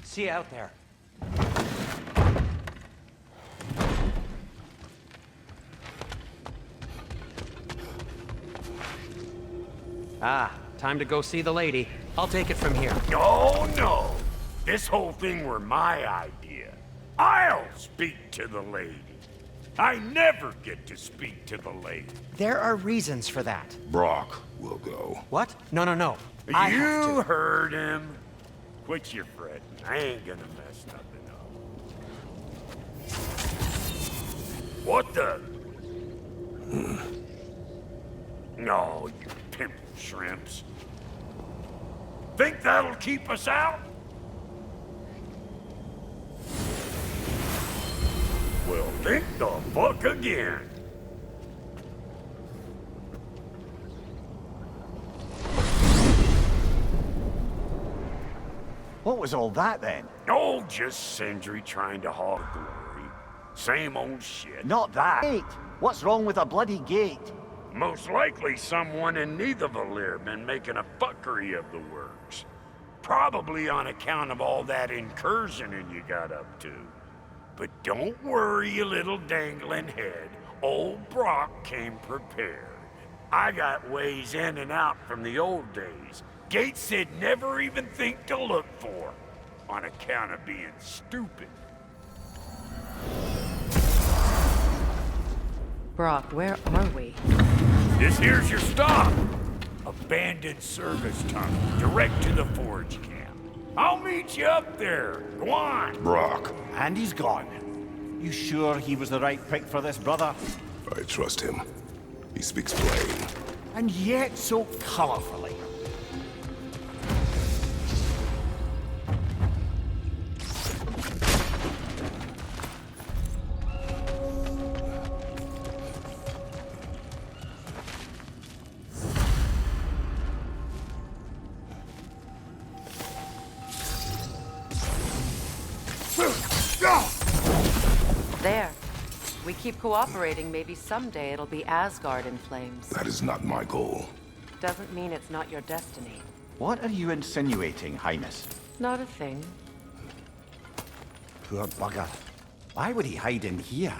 See you out there. Ah, time to go see the lady. I'll take it from here. Oh, no. This whole thing were my idea. I'll speak to the lady. I never get to speak to the lady. There are reasons for that. Brock will go. What? No, no, no. I have You to. heard him. Quit your fretting. I ain't gonna mess nothing up. What the? No, you pimple shrimps. Think that'll keep us out? Well, think the fuck again. What was all that then? Oh, just Sindri trying to hog glory. Same old shit. Not that. Gate. What's wrong with a bloody gate? Most likely someone in Nidavellir been making a fuckery of the works. Probably on account of all that incursioning you got up to. But don't worry, you little dangling head. Old Brock came prepared. I got ways in and out from the old days. Gates said never even think to look for, on account of being stupid. Brock, where are we? This here's your stop. Abandoned service tunnel, direct to the forge camp. I'll meet you up there. Go on. Brock, And he's gone. You sure he was the right pick for this, brother? I trust him. He speaks plain. And yet so colorfully. There. We keep cooperating, maybe someday it'll be Asgard in flames. That is not my goal. Doesn't mean it's not your destiny. What are you insinuating, Highness? Not a thing. Poor bugger. Why would he hide in here?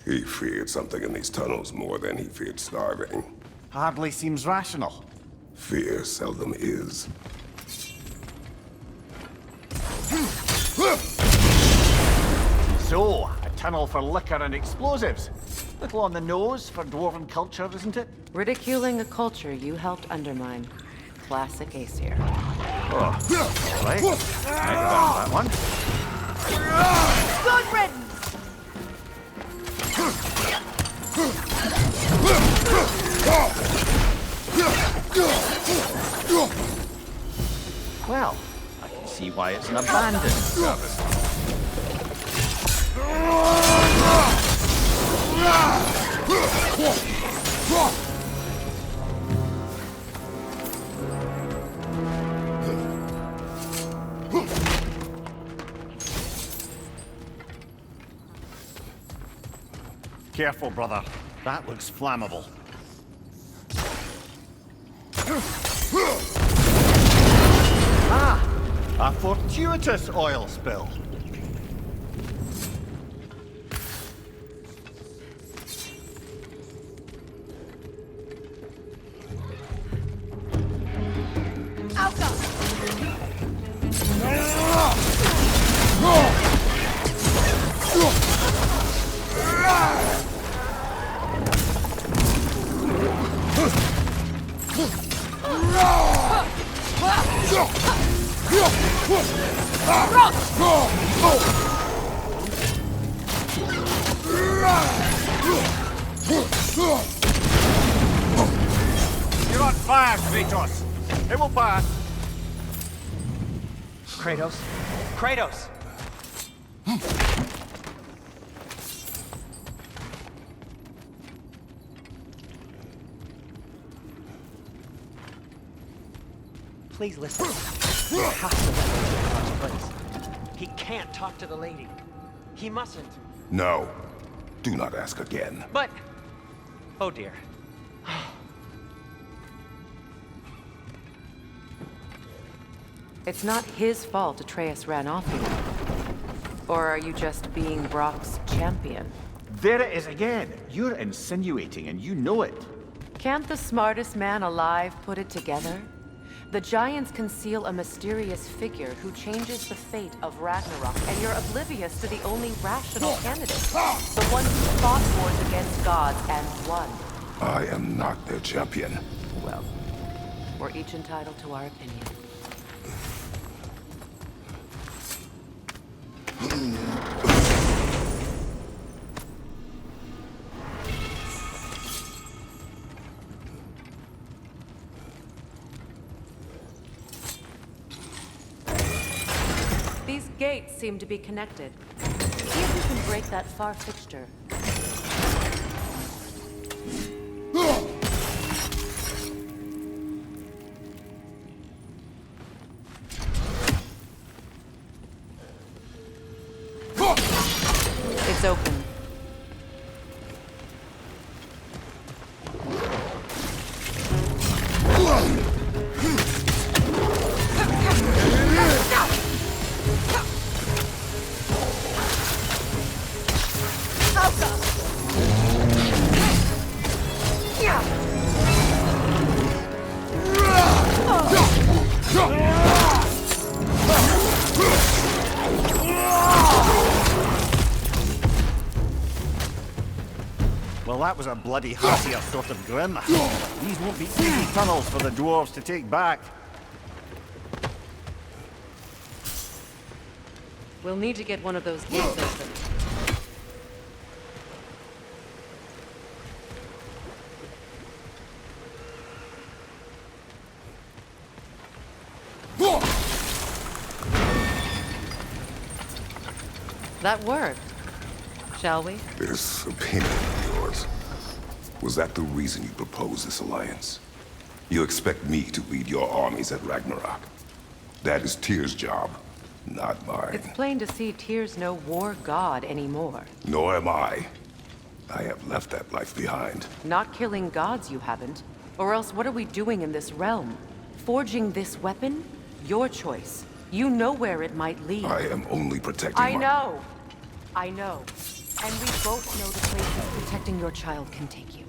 He feared something in these tunnels more than he feared starving. Hardly seems rational. Fear seldom is. So, a tunnel for liquor and explosives. Little on the nose for dwarven culture, isn't it? Ridiculing a culture you helped undermine. Classic Aesir. Oh, all right. I got that one. Good riddance! Well, I can see why it's an abandoned service. Careful, brother. That looks flammable. Ah! A fortuitous oil spill. You're on fire, Kratos. It will pass. Kratos? Kratos! Please listen. You have to let him get God's place. He can't talk to the lady. He mustn't. No. Do not ask again. But... oh dear. It's not his fault Atreus ran off here. Or are you just being Brock's champion? There it is again. You're insinuating and you know it. Can't the smartest man alive put it together? The Giants conceal a mysterious figure who changes the fate of Ragnarok, and you're oblivious to the only rational candidate. The one who fought wars against gods and won. I am not their champion. Well, we're each entitled to our opinion. These gates seem to be connected. See if you can break that far fixture. It's open. Well, that was a bloody heartier sort of grim. These won't be easy tunnels for the dwarves to take back. We'll need to get one of those gates open. That worked. Shall we? This opinion of yours, was that the reason you proposed this alliance? You expect me to lead your armies at Ragnarok? That is Tyr's job, not mine. It's plain to see Tyr's no war god anymore. Nor am I. I have left that life behind. Not killing gods, you haven't. Or else what are we doing in this realm? Forging this weapon? Your choice. You know where it might lead. I am only protecting I know. I know. And we both know the places protecting your child can take you.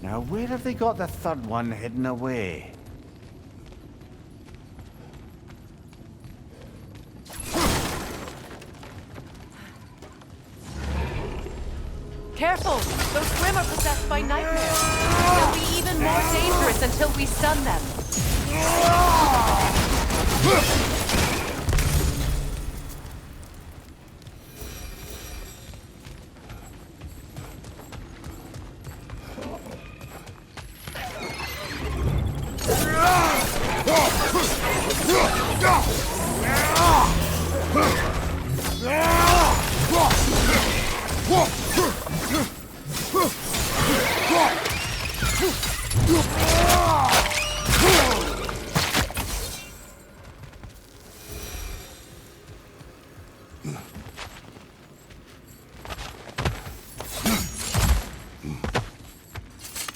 Now, where have they got the third one hidden away? Careful! Those Grimm are possessed by nightmares. They'll be even more dangerous until we stun them.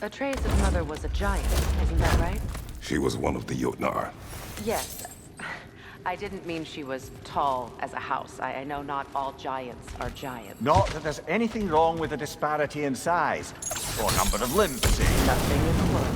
Atreus' mother was a giant, isn't that right? She was one of the Jotnar. Yes. I didn't mean she was tall as a house. I know not all giants are giants. Not that there's anything wrong with the disparity in size, or number of limbs, say. Nothing in the world.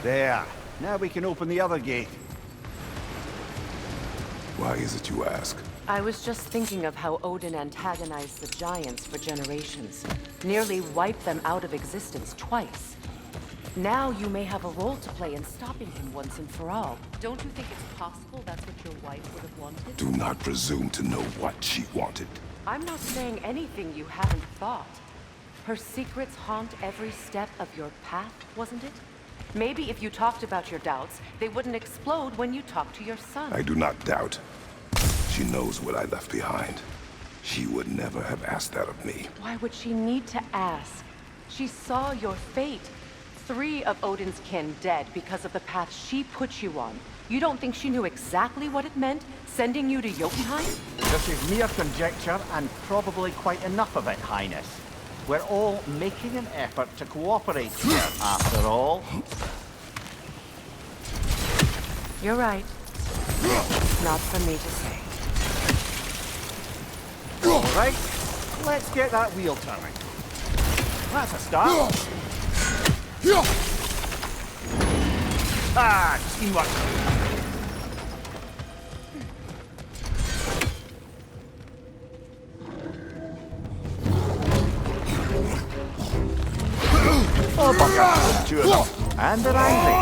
There. Now we can open the other gate. Why is it you ask? I was just thinking of how Odin antagonized the Giants for generations. Nearly wiped them out of existence twice. Now you may have a role to play in stopping him once and for all. Don't you think it's possible that's what your wife would have wanted? Do not presume to know what she wanted. I'm not saying anything you haven't thought. Her secrets haunt every step of your path, wasn't it? Maybe if you talked about your doubts, they wouldn't explode when you talked to your son. I do not doubt. She knows what I left behind. She would never have asked that of me. Why would she need to ask? She saw your fate. 3 of Odin's kin dead because of the path she put you on. You don't think she knew exactly what it meant, sending you to Jotunheim? This is mere conjecture, and probably quite enough of it, Highness. We're all making an effort to cooperate here, after all. You're right. Not for me to say. All right, let's get that wheel turning. That's a start. Ah, teamwork. Oh, bugger. 2 of them. And they're angry.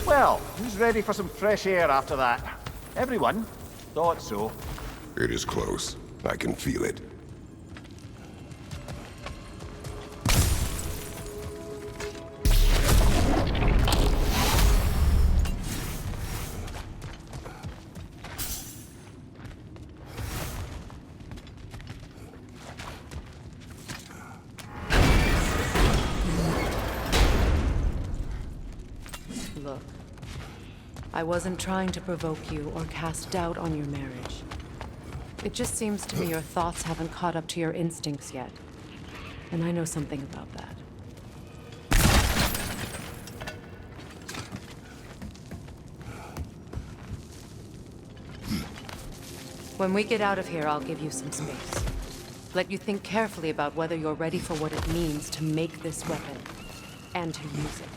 Well, who's ready for some fresh air after that? Everyone? Thought so. It is close. I can feel it. Look, I wasn't trying to provoke you or cast doubt on your marriage. It just seems to me your thoughts haven't caught up to your instincts yet. And I know something about that. When we get out of here, I'll give you some space. Let you think carefully about whether you're ready for what it means to make this weapon, and to use it.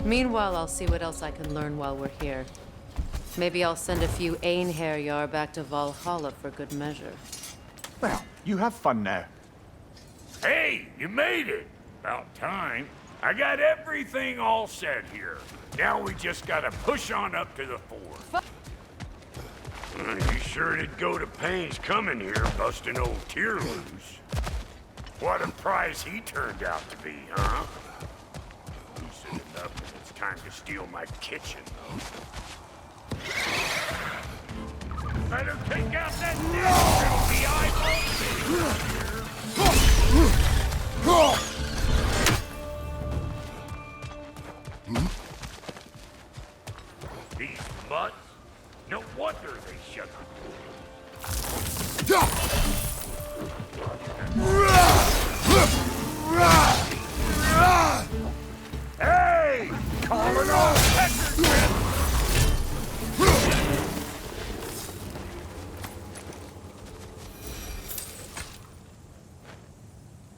Meanwhile, I'll see what else I can learn while we're here. Maybe I'll send a few Einherjar back to Valhalla for good measure. Well, you have fun now. Hey, you made it! About time. I got everything all set here. Now we just gotta push on up to the fort. You sure did go to pains coming here, busting old Tyr loose. What a prize he turned out to be, huh? Loosen it up, and it's time to steal my kitchen, though. Better take out that net, it'll be eyeballs. These mutts? No wonder they shut the door. Hey! Calling all Pecker Grip!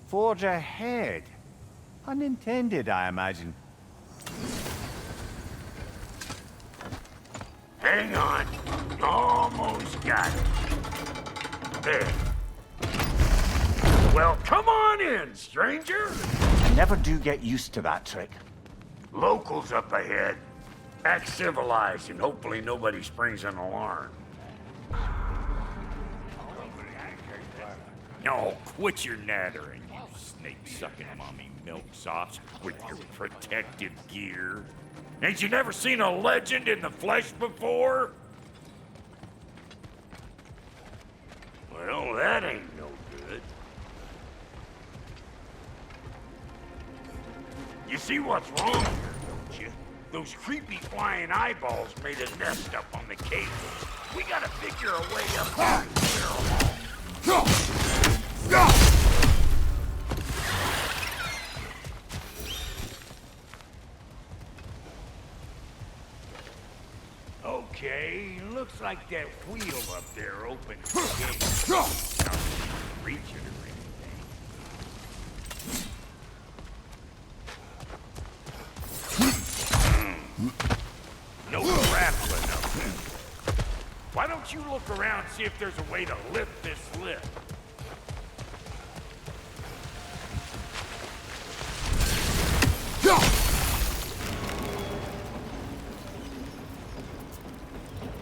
Forge ahead. Unintended, I imagine. Hang on. Almost got it. There. Well, come on in, stranger. I never do get used to that trick. Locals up ahead. Act civilized and hopefully nobody springs an alarm. No, quit your nattering, you snake-sucking mommy milksops with your protective gear. Ain't you never seen a legend in the flesh before? Well, that ain't no good. You see what's wrong here, don't you? Those creepy flying eyeballs made a nest up on the cables. We gotta figure a way up there to clear them all. Okay, looks like that wheel up there opens the gate. Not that you can reach it or anything. No grappling up there. Why don't you look around and see if there's a way to lift this lift?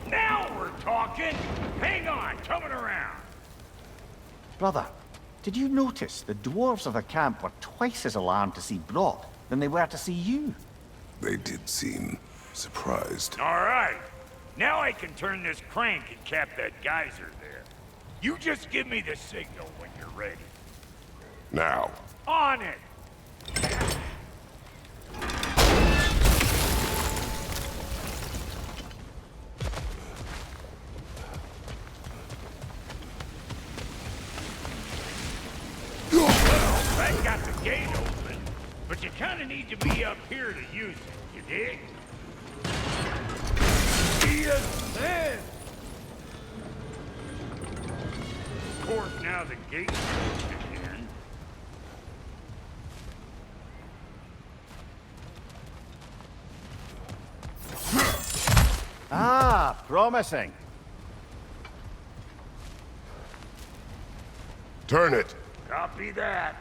Now we're talking! Hang on, coming around. Brother, did you notice the dwarves of the camp were twice as alarmed to see Brock than they were to see you? They did seem surprised. All right. Now I can turn this crank and cap that geyser there. You just give me the signal when you're ready. Now, On it! Well, that got the gate open, but you kind of need to be up here to use it, you dig? Yes, man! Of course, now the gate's open again. Ah, promising. turn it. Copy that.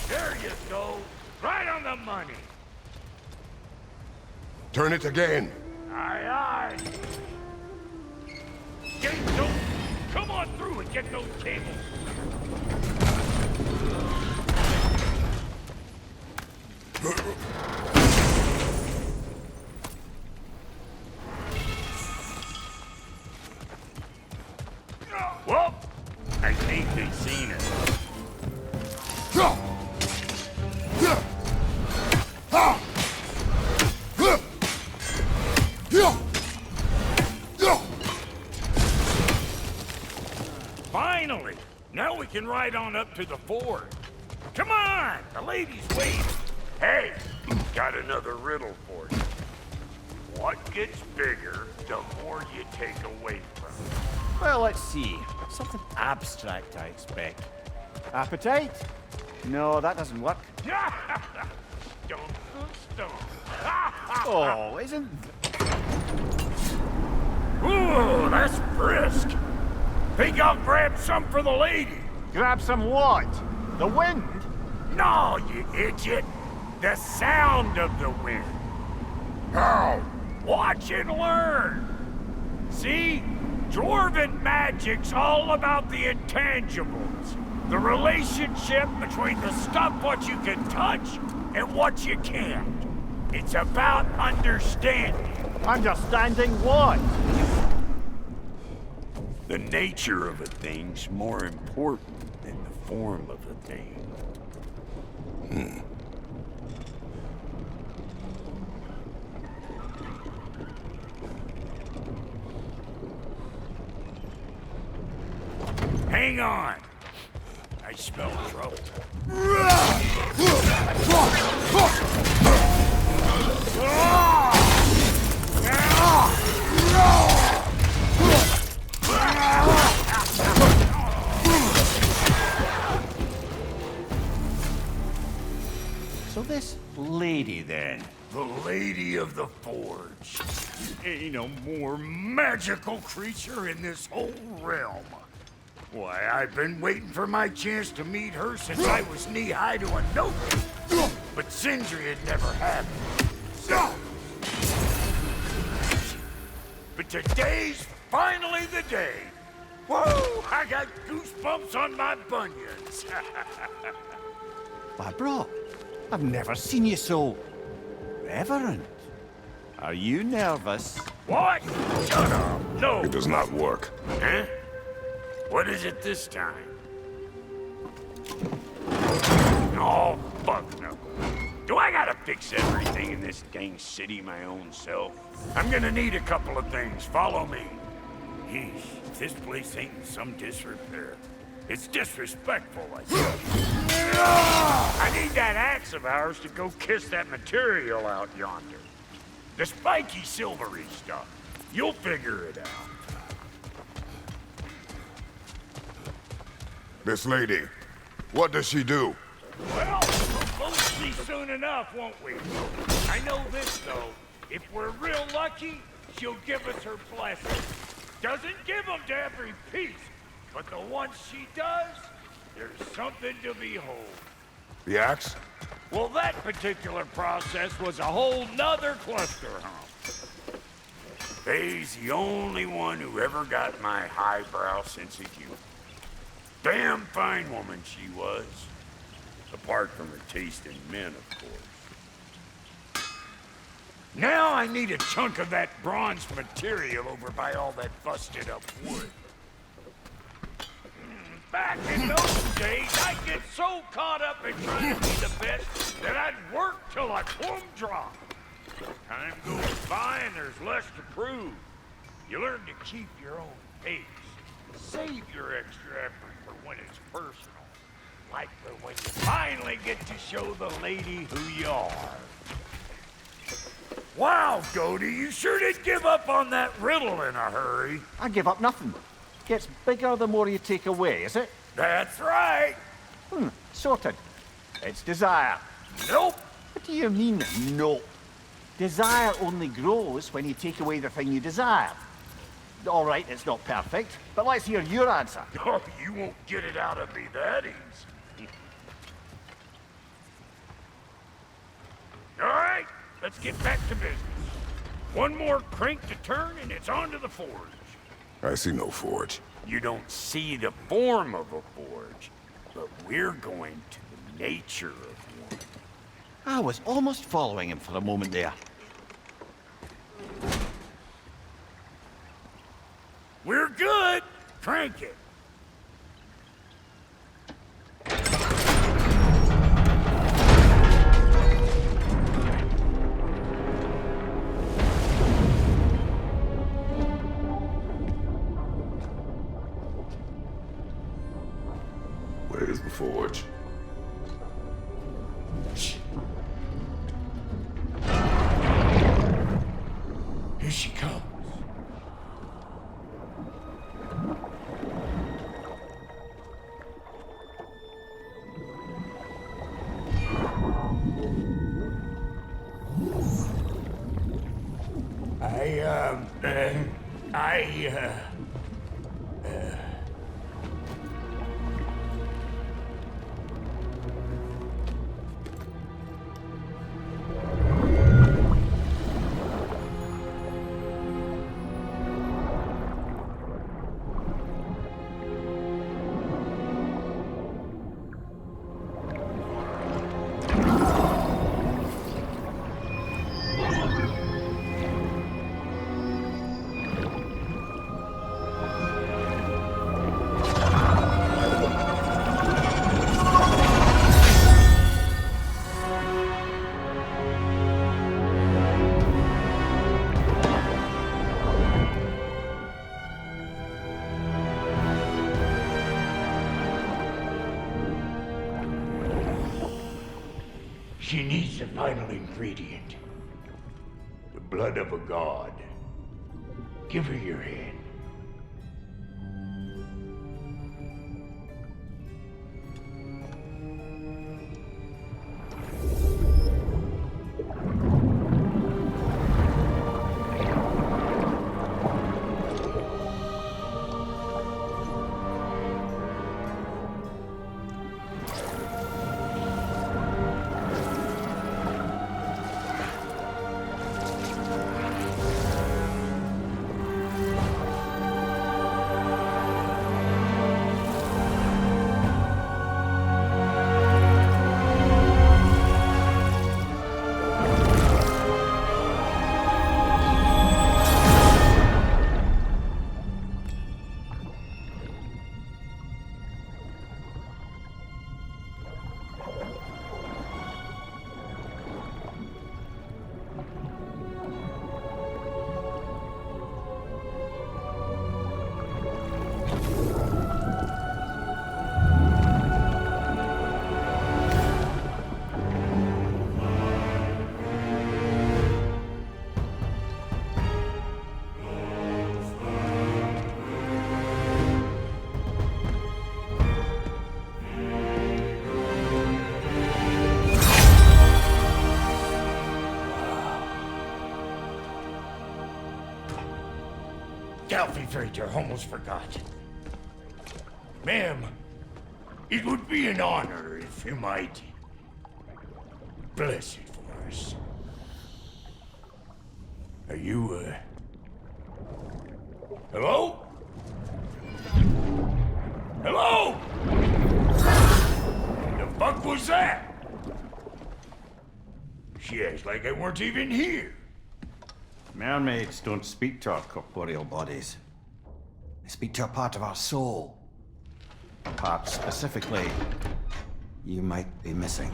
There you go. Right on the money. Turn it again. Aye, aye. Gates open. Come on through and get those cables. Well, I think they've seen it. Finally! Now we can ride on up to the fort. Come on! The lady's waiting. Hey, got another riddle for you. What gets bigger the more you take away from it? Well, let's see. Something abstract, I expect. Appetite? No, that doesn't work. Stone to stone. Oh, isn't... Ooh, that's brisk. Think I'll grab some for the lady. Grab some what? The wind? No, you idiot. The sound of the wind. How? Watch and learn. See? Dwarven magic's all about the intangibles. The relationship between the stuff what you can touch and what you can't. It's about understanding. Understanding what? The nature of a thing's more important than the form of a thing. Hang on. I smell trouble. So this lady, then? The Lady of the Forge. Ain't a more magical creature in this whole realm. Why, I've been waiting for my chance to meet her since I was knee-high to a note. But Sindri had never happened. But today's finally the day. Whoa, I got goosebumps on my bunions. Why, bro, I've never seen you so... reverent. Are you nervous? What? Shut up! No! It does not work. Huh? What is it this time? Oh, fuck no. Do I gotta fix everything in this dang city my own self? I'm gonna need a couple of things. Follow me. Yeesh, this place ain't in some disrepair. It's disrespectful, I tell you. I need that axe of ours to go kiss that material out yonder. The spiky silvery stuff. You'll figure it out. This lady, what does she do? Well, we'll both see soon enough, won't we? I know this, though. If we're real lucky, she'll give us her blessing. Doesn't give them to every piece, but the ones she does, there's something to behold. The axe? Well, that particular process was a whole nother cluster hump. Faye's the only one who ever got my highbrow sense of humor. Damn fine woman she was. Apart from her taste in men, of course. Now I need a chunk of that bronze material over by all that busted up wood. Back in those days, I'd get so caught up in trying to be the best that I'd work till I plumb drop. Time goes by and there's less to prove. You learn to keep your own pace. Save your extra effort for when it's personal. Like for when you finally get to show the lady who you are. Wow, Goldie, you sure did give up on that riddle in a hurry. I give up nothing. Gets bigger the more you take away, is it? That's right. Sorted. It's desire. Nope. What do you mean, nope? Desire only grows when you take away the thing you desire. All right, it's not perfect, but let's hear your answer. Oh, you won't get it out of me that easy. All right, let's get back to business. One more crank to turn and it's on to the forge. I see no forge. You don't see the form of a forge, but we're going to the nature of one. I was almost following him for a moment there. We're good. Crank it. Where is the forge? Here she comes. She needs the final ingredient. The blood of a god. Give her your hand. I almost forgot. Ma'am, it would be an honor if you might bless it for us. Are you, hello? Hello? The fuck was that? She acts like I weren't even here. Mermaids don't speak to our corporeal bodies. They speak to a part of our soul. A part specifically you might be missing.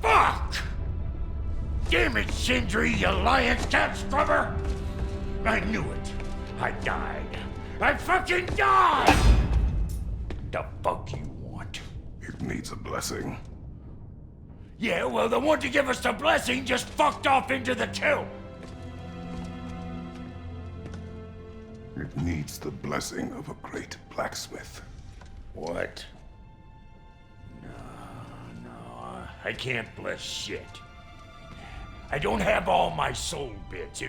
Fuck! Damn it, Sindri, you Alliance cat scrubber! I knew it. I died. I fucking died! The fuck you want? It needs a blessing. Yeah, well, the one to give us the blessing just fucked off into the kill. It needs the blessing of a great blacksmith. What? No, I can't bless shit. I don't have all my soul bits.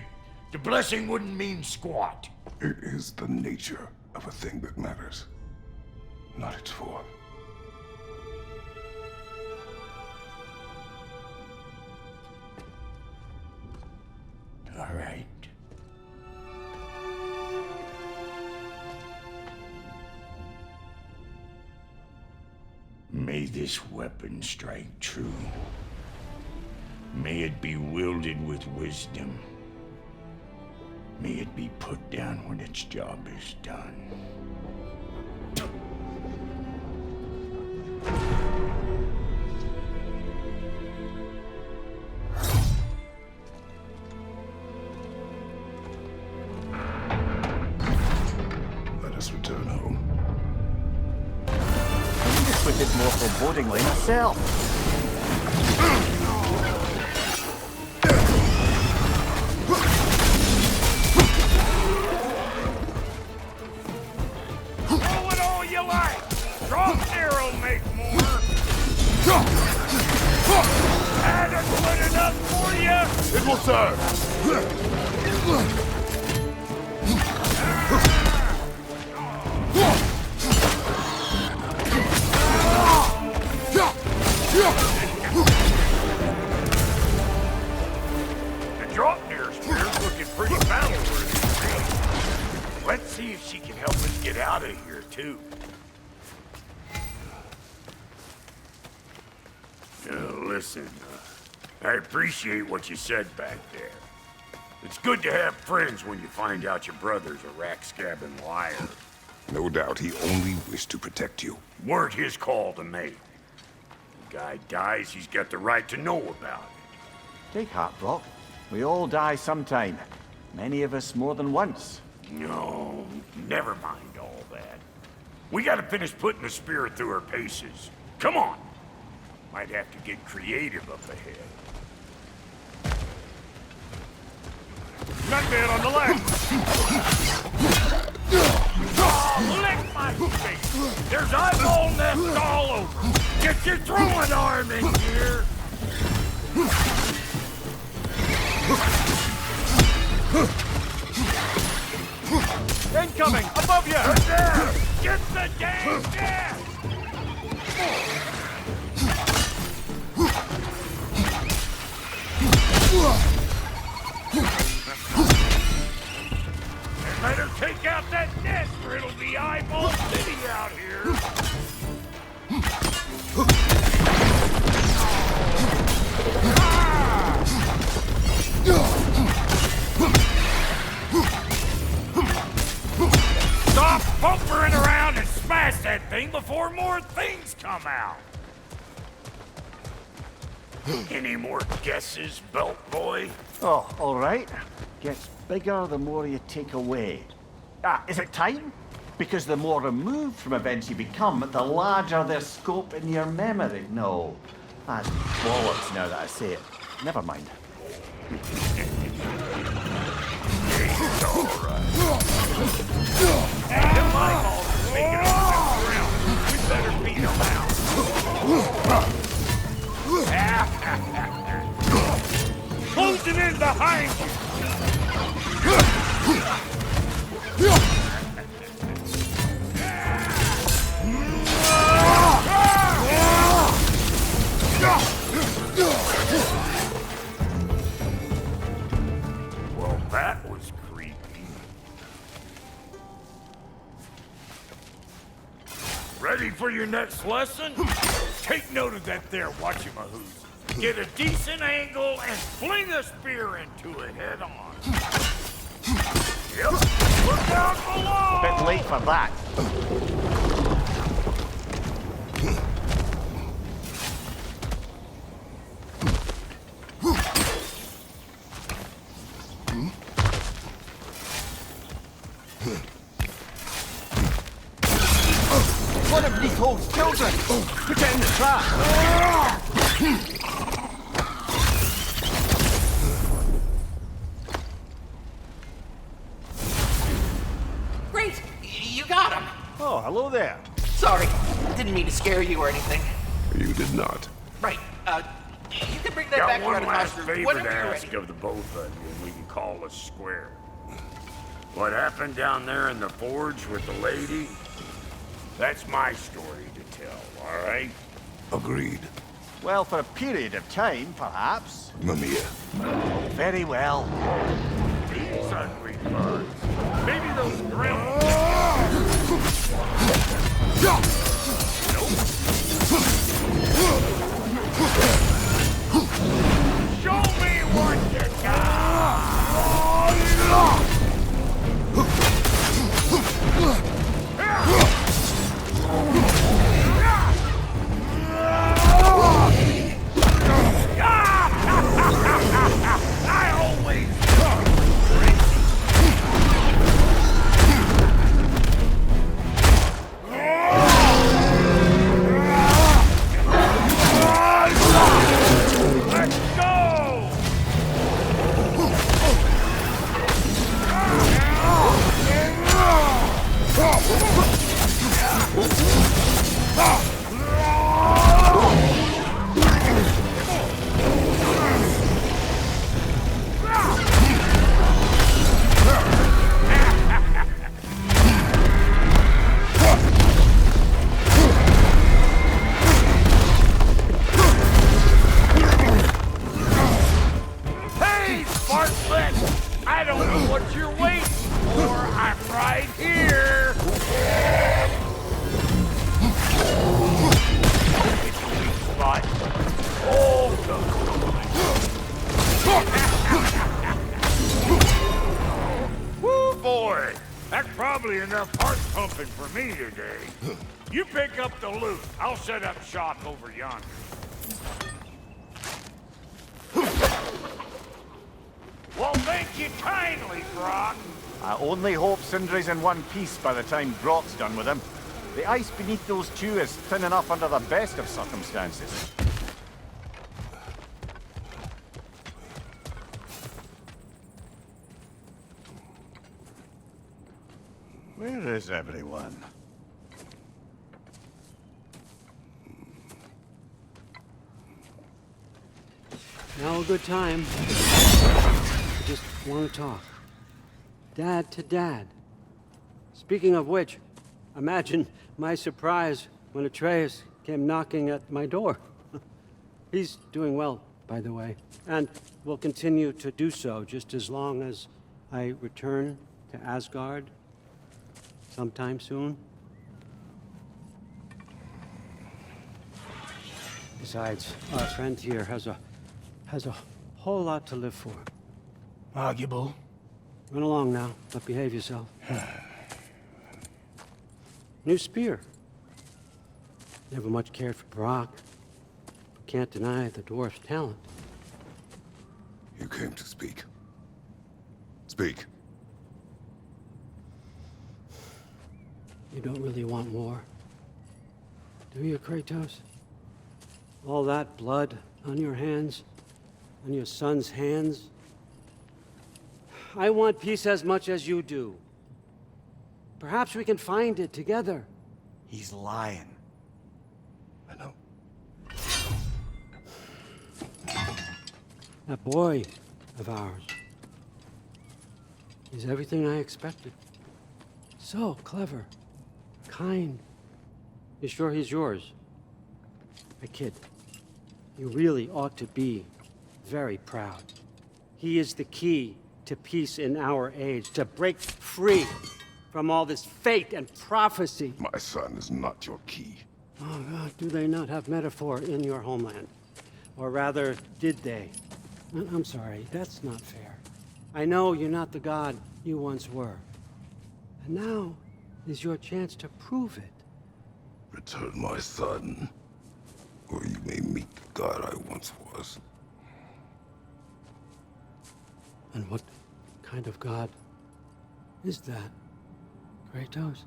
The blessing wouldn't mean squat. It is the nature of a thing that matters, not its form. All right. May this weapon strike true. May it be wielded with wisdom. May it be put down when its job is done. Let us return home. This put it more forebodingly myself. Throw it all you like! Draupnir will make more! Adequate enough for you? It will serve! The Draupnir spear's looking pretty battle-worthy. Let's see if she can help us get out of here, too. Listen, I appreciate what you said back there. It's good to have friends when you find out your brother's a rack-scabbing liar. No doubt he only wished to protect you. Weren't his call to make. The guy dies, he's got the right to know about it. Take heart, Brock. We all die sometime. Many of us more than once. No, never mind all that. We gotta finish putting the spear through her paces. Come on! Might have to get creative up ahead. Nightmare on the left! Oh, lick my face! There's eyeball nests all over! Get your throwing arm in here! Incoming! Above you! Right there! Get the damn gas! And better take out that nest or it'll be eyeball city out here! Stop bumpering around and smash that thing before more things come out! Any more guesses, belt boy? Oh, all right. Gets bigger the more you take away. Ah, is it time? Because the more removed from events you become, the larger their scope in your memory. No, that's bollocks now that I say it. Never mind. It's alright. Them eyeballs are making us jump around. We better beat them out. Closing in behind you! Well, that was creepy. Ready for your next lesson? Take note of that there whatchamahoos. Get a decent angle and fling a spear into it head on. Yep. Look out below! Bit late for that. One of Nicole's children! Put it in the trap! Great! You got him! Oh, hello there. Sorry, didn't mean to scare you or anything. You did not. Right, you can bring that Got back one around to last Master favor whenever to you're ask ready. of the both of you, and we can call us square. What happened down there in the forge with the lady? That's my story to tell, all right? Agreed. Well, for a period of time, perhaps. Mamiya. Very well. These hungry birds. Maybe those gremlins. Show me what you got! I always let's go! Hey, Bartlett! I don't know what you're waiting for. I'm right here. Spot. Oh, woo, boy! That's probably enough heart pumping for me today. You pick up the loot. I'll set up shop over yonder. Well, thank you kindly, Brock. I only hope Sindri's in one piece by the time Brock's done with him. The ice beneath those two is thin enough under the best of circumstances. Where is everyone? Now a good time. I just want to talk. Dad to Dad. Speaking of which, imagine my surprise when Atreus came knocking at my door. He's doing well, by the way, and will continue to do so just as long as I return to Asgard sometime soon. Besides, our friend here has a whole lot to live for. Arguable. Run along now, but behave yourself. New spear. Never much cared for Brock. can't deny the dwarf's talent. You came to speak. Speak. You don't really want war, do you, Kratos? All that blood on your hands, on your son's hands? I want peace as much as you do. Perhaps we can find it together. He's lying. I know. That boy of ours is everything I expected. So clever, kind. You sure he's yours? I kid. You really ought to be very proud. He is the key to peace in our age, to break free from all this fate and prophecy. My son is not your key. Oh, God, do they not have metaphor in your homeland? Or rather, did they? I'm sorry, that's not fair. I know you're not the god you once were. And now is your chance to prove it. Return my son, or you may meet the god I once was. And what kind of god is that, Kratos?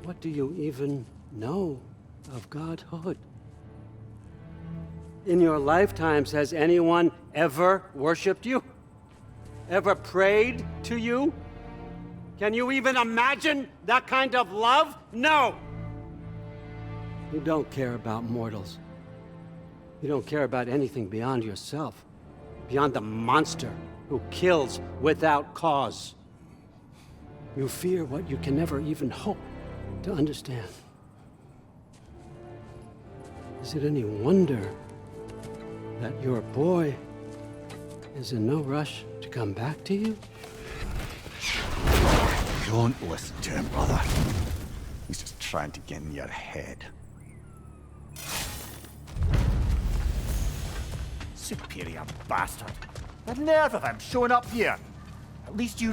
What do you even know of godhood? In your lifetimes, has anyone ever worshipped you? Ever prayed to you? Can you even imagine that kind of love? No! You don't care about mortals. You don't care about anything beyond yourself, beyond the monster who kills without cause. You fear what you can never even hope to understand. Is it any wonder that your boy is in no rush to come back to you? Don't listen to him, brother. He's just trying to get in your head. Superior bastard. The nerve of him showing up here. At least you...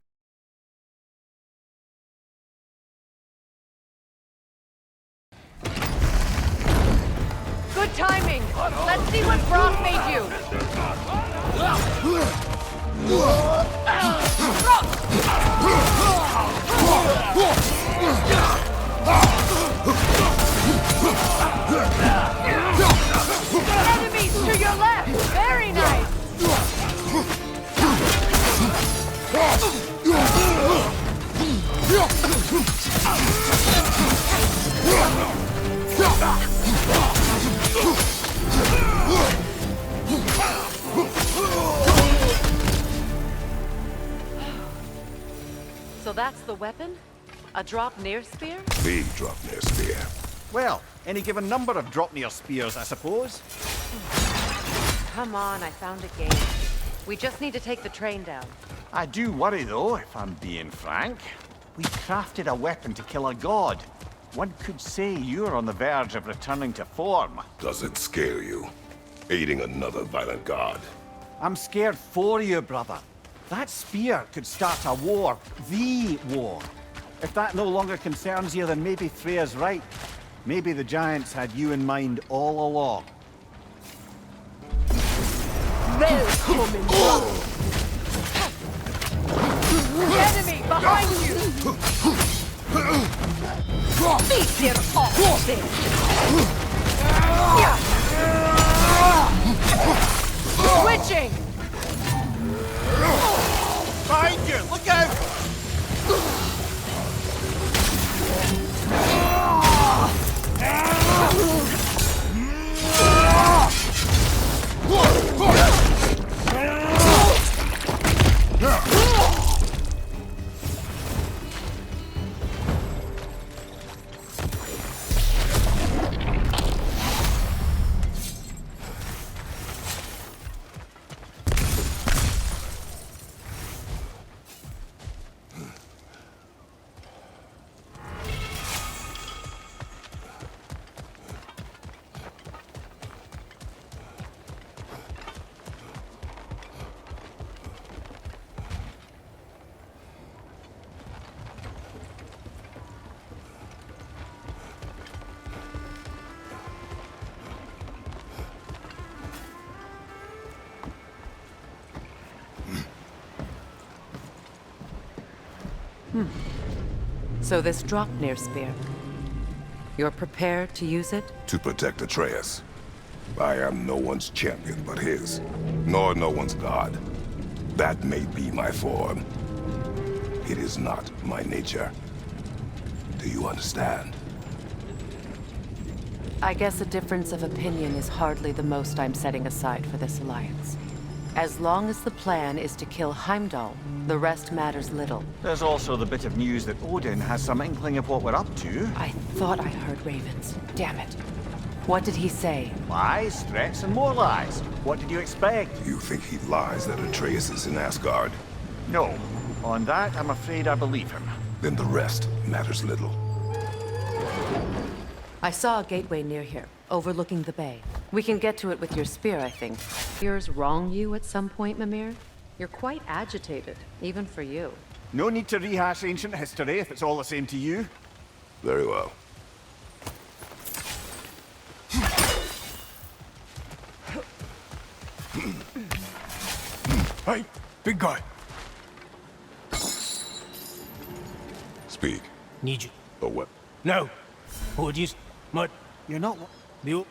Good timing! Let's see what Brock made you! Enemies to your left! Very nice! So that's the weapon? A Draupnir spear? The Draupnir spear. Well, any given number of Draupnir spears, I suppose. Come on, I found a game. We just need to take the train down. I do worry, though, if I'm being frank. We crafted a weapon to kill a god. One could say you're on the verge of returning to form. Does it scare you? Aiding another violent god? I'm scared for you, brother. That spear could start a war. The war. If that no longer concerns you, then maybe Freya's right. Maybe the Giants had you in mind all along. Welcome, brother! Enemy behind you! Beat your off there! Switching! Behind you! Look out! So this Draupnir spear, you're prepared to use it? To protect Atreus. I am no one's champion but his, nor no one's god. That may be my form. It is not my nature. Do you understand? I guess a difference of opinion is hardly the most I'm setting aside for this alliance. As long as the plan is to kill Heimdall, the rest matters little. There's also the bit of news that Odin has some inkling of what we're up to. I thought I heard ravens. Damn it. What did he say? Lies, threats, and more lies. What did you expect? You think he lies that Atreus is in Asgard? No. On that, I'm afraid I believe him. Then the rest matters little. I saw a gateway near here, overlooking the bay. We can get to it with your spear, I think. Yours wrong you at some point, Mimir? You're quite agitated, even for you. No need to rehash ancient history if it's all the same to you. Very well. Hey, big guy. Speak. Need you. Or what? No. Apologies. But You're not... the